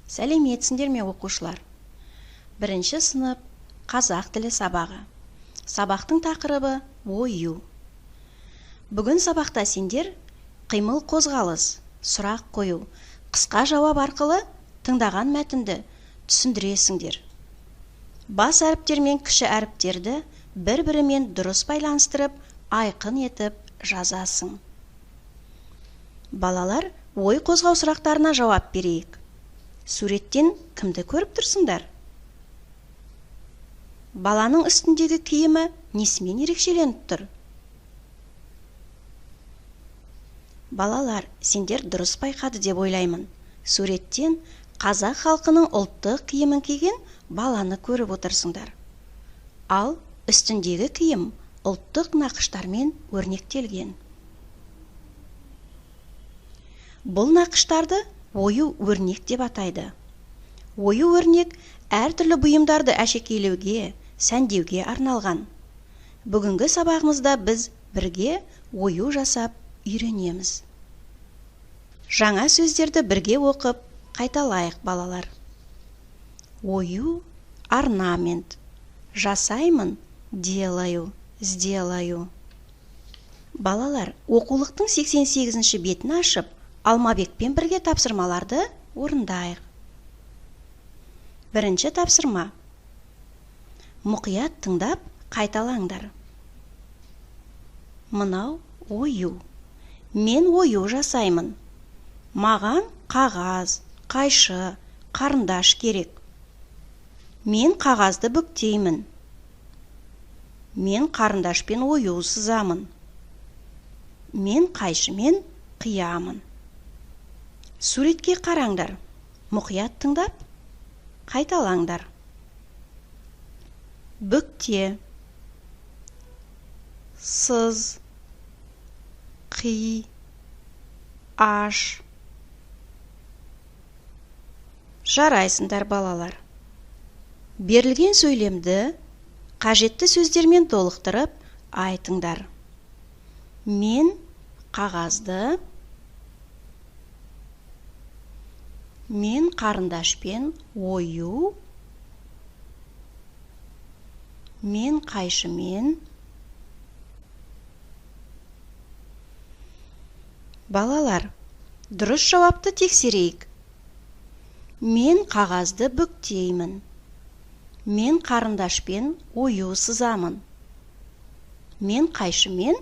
Сәлеметсіңдер ме оқушылар? Бірінші сынып қазақ тілі сабағы. Сабақтың тақырыбы ою. Бүгін сабақта сендер қимыл қозғалыс, сұрақ қою, қысқа жауап арқылы тыңдаған мәтінді түсіндіресіңдер. Бас әріптер мен кіші әріптерді бір-бірімен дұрыс байланыстырып, айқын етіп жазасың. Балалар, ой қозғау сұрақтарына жауап берейік. Суреттен кімді көріп тұрсыңдар? Баланың үстіндегі киімі несімен ерекшеленіп тұр? Балалар, сендер дұрыс байқады деп ойлаймын. Суреттен қазақ халқының ұлттық киімін киген баланы көріп отырсыңдар. Ал үстіндегі киім ұлттық нақыштармен өрнектелген. Бұл нақыштарды ою өрнек деп атайды. Ою өрнек әртүрлі бұйымдарды әшекейлеуге, сәндеуге арналған. Бүгінгі сабағымызда біз бірге ою жасап үйренеміз. Жаңа сөздерді бірге оқып, қайталайық балалар. Ою, орнамент. Жасаймын, делаю, сделаю. Балалар, оқулықтың 88-ші бетін ашып, Алмабекпен бірге тапсырмаларды орындайық. Бірінші тапсырма. Мұқият тыңдап, қайталаңдар. Мынау ою. Мен ою жасаймын. Маған қағаз, қайшы, қарындаш керек. Мен қағазды бүктеймін. Мен қарындашпен ою сызамын. Мен қайшымен қиямын. Суретке қараңдар. Мұқият тыңдап, қайталаңдар. Бүкте, сыз, қи, аш. Жарайсыңдар балалар. Берілген сөйлемді қажетті сөздермен толықтырып айтыңдар. Мен қағазды, мен қарындашпен ою, мен қайшымен. Балалар, дұрыс жауапты тексерейік. Мен қағазды бүктеймін. Мен қарындашпен ою сызамын. Мен қайшымен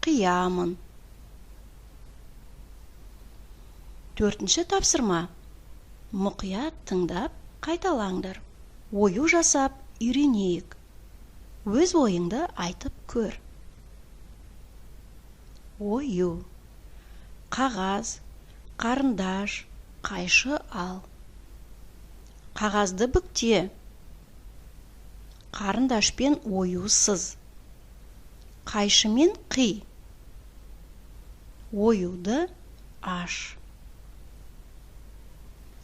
қиямын. Төртінші тапсырма. Мұқият тыңдап, қайталаңдар. Ою жасап үйренейік. Өз ойыңды айтып көр. Ою. Қағаз, қарындаш, қайшы ал. Қағазды бүкте. Қарындашпен ою сыз. Қайшымен қи. Оюды аш.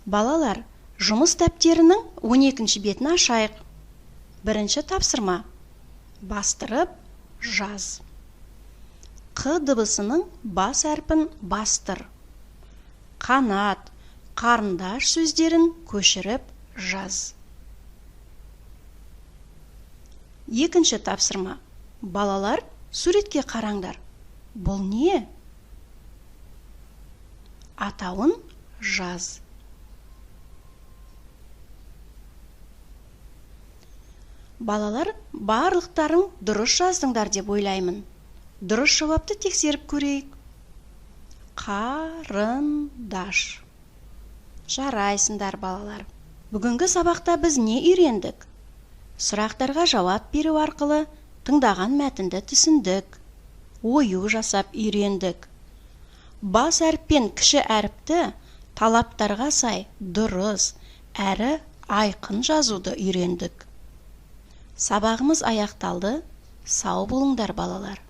Балалар, жұмыс дәптерінің 12-ші бетін ашайық. Бірінші тапсырма. Бастырып жаз. Қ дыбысының бас әрпін бастыр. Қанат, қарындаш сөздерін көшіріп жаз. Екінші тапсырма. Балалар, суретке қараңдар. Бұл не? Атауын жаз. Балалар, барлықтарың дұрыс жаздыңдар деп ойлаймын. Дұрыс жауапты тексеріп көрейік. Қарындаш. Жарайсыңдар балалар. Бүгінгі сабақта біз не үйрендік? Сұрақтарға жауап беру арқылы тыңдаған мәтінді түсіндік. Ою жасап үйрендік. Бас әріппен кіші әріпті талаптарға сай дұрыс әрі айқын жазуды үйрендік. Сабағымыз аяқталды. Сау болыңдар балалар.